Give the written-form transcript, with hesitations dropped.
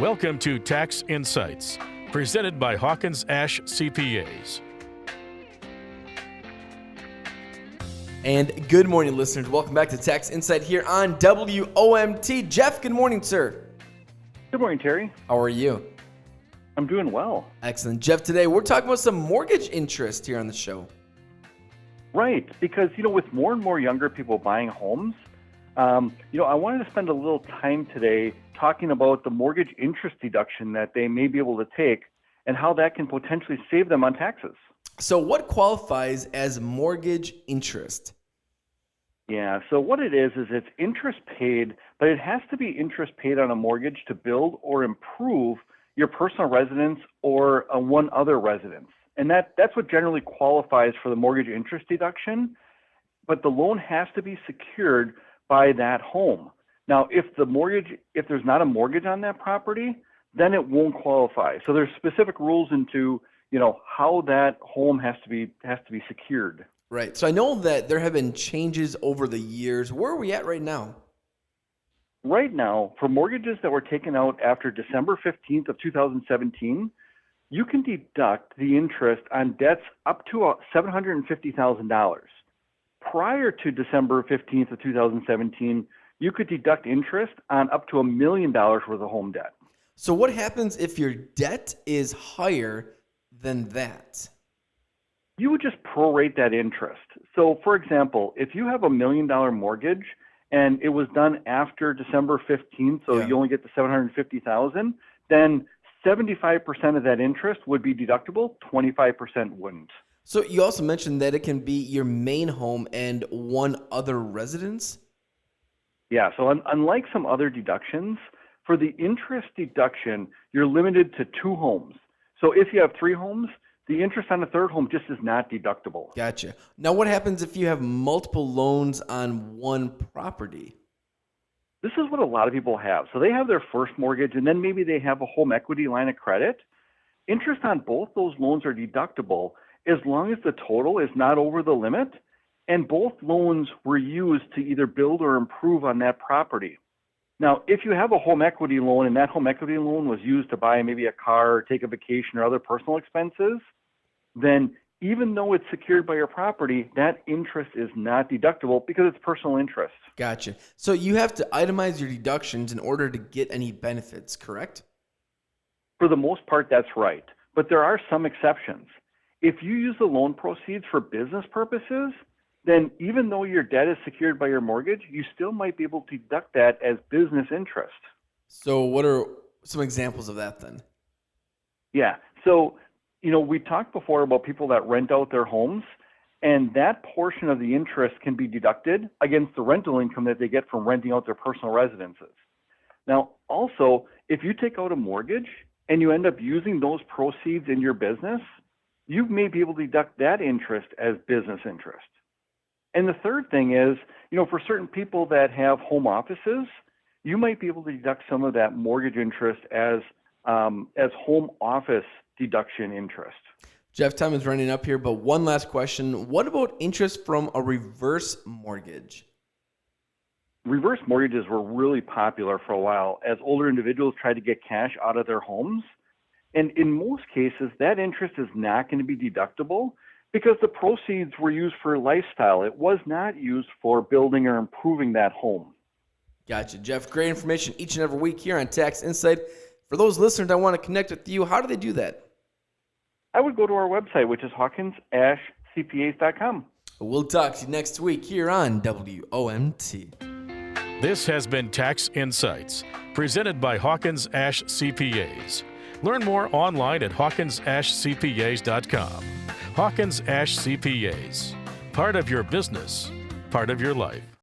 Welcome to Tax Insights, presented by Hawkins Ash CPAs. And good morning, listeners. Welcome back to Tax Insight here on WOMT. Jeff, good morning, sir. Good morning, Terry. How are you? I'm doing well. Excellent. Jeff, today we're talking about some mortgage interest here on the show. Right, because, with more and more younger people buying homes, I wanted to spend a little time today talking about the mortgage interest deduction that they may be able to take and how that can potentially save them on taxes. So what qualifies as mortgage interest? Yeah, so what it is it's interest paid, but it has to be interest paid on a mortgage to build or improve your personal residence or one other residence. And that's what generally qualifies for the mortgage interest deduction, but the loan has to be secured by that home. Now, if there's not a mortgage on that property, then it won't qualify. So there's specific rules into, how that home has to be secured. Right. So I know that there have been changes over the years. Where are we at right now? Right now, for mortgages that were taken out after December 15th of 2017, you can deduct the interest on debts up to $750,000. Prior to December 15th of 2017, you could deduct interest on up to $1 million worth of home debt. So what happens if your debt is higher than that? You would just prorate that interest. So, for example, if you have $1 million mortgage and it was done after December 15th, so you only get the $750,000, then 75% of that interest would be deductible, 25% wouldn't. So you also mentioned that it can be your main home and one other residence? Yeah, so unlike some other deductions, for the interest deduction, you're limited to 2 homes. So if you have 3 homes, the interest on the third home just is not deductible. Gotcha. Now what happens if you have multiple loans on one property? This is what a lot of people have. So they have their first mortgage and then maybe they have a home equity line of credit. Interest on both those loans are deductible as long as the total is not over the limit and both loans were used to either build or improve on that property. Now, if you have a home equity loan and that home equity loan was used to buy maybe a car or take a vacation or other personal expenses, then even though it's secured by your property, that interest is not deductible because it's personal interest. Gotcha. So you have to itemize your deductions in order to get any benefits, correct? For the most part, that's right. But there are some exceptions. If you use the loan proceeds for business purposes, then even though your debt is secured by your mortgage, you still might be able to deduct that as business interest. So what are some examples of that then? Yeah. So, we talked before about people that rent out their homes, and that portion of the interest can be deducted against the rental income that they get from renting out their personal residences. Now, also, if you take out a mortgage and you end up using those proceeds in your business, you may be able to deduct that interest as business interest. And the third thing is, for certain people that have home offices, you might be able to deduct some of that mortgage interest as home office deduction interest. Jeff, time is running up here, but one last question. What about interest from a reverse mortgage? Reverse mortgages were really popular for a while as older individuals tried to get cash out of their homes. And in most cases, that interest is not going to be deductible because the proceeds were used for lifestyle. It was not used for building or improving that home. Gotcha, Jeff. Great information each and every week here on Tax Insight. For those listeners that want to connect with you, how do they do that? I would go to our website, which is HawkinsAshCPAs.com. We'll talk to you next week here on WOMT. This has been Tax Insights, presented by Hawkins Ash CPAs. Learn more online at HawkinsAshCPAs.com. Hawkins Ash CPAs, part of your business, part of your life.